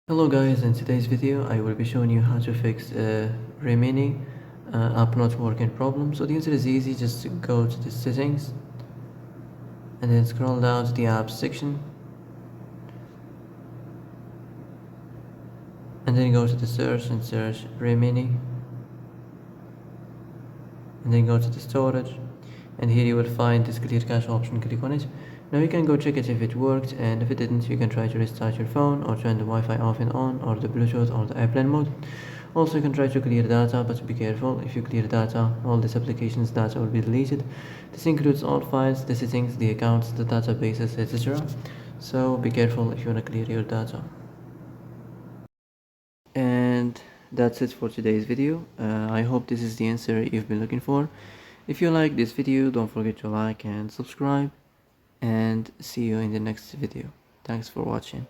Hello guys, in today's video I will be showing you how to fix Remini app not working problem. So the answer is easy, just go to the settings and then scroll down to the apps section and then go to the search and search Remini and then go to the storage, and here you will find this clear cache option. Click on it. Now you can go check it if it worked, and if it didn't you can try to restart your phone or turn the Wi-Fi off and on, or the Bluetooth or the airplane mode. Also you can try to clear data, but be careful. If you clear data, all this application's data will be deleted. This includes all files, the settings, the accounts, the databases, etc. So be careful if you want to clear your data. And that's it for today's video. I hope this is the answer you've been looking for. If you like this video, don't forget to like and subscribe, and see you in the next video. Thanks for watching.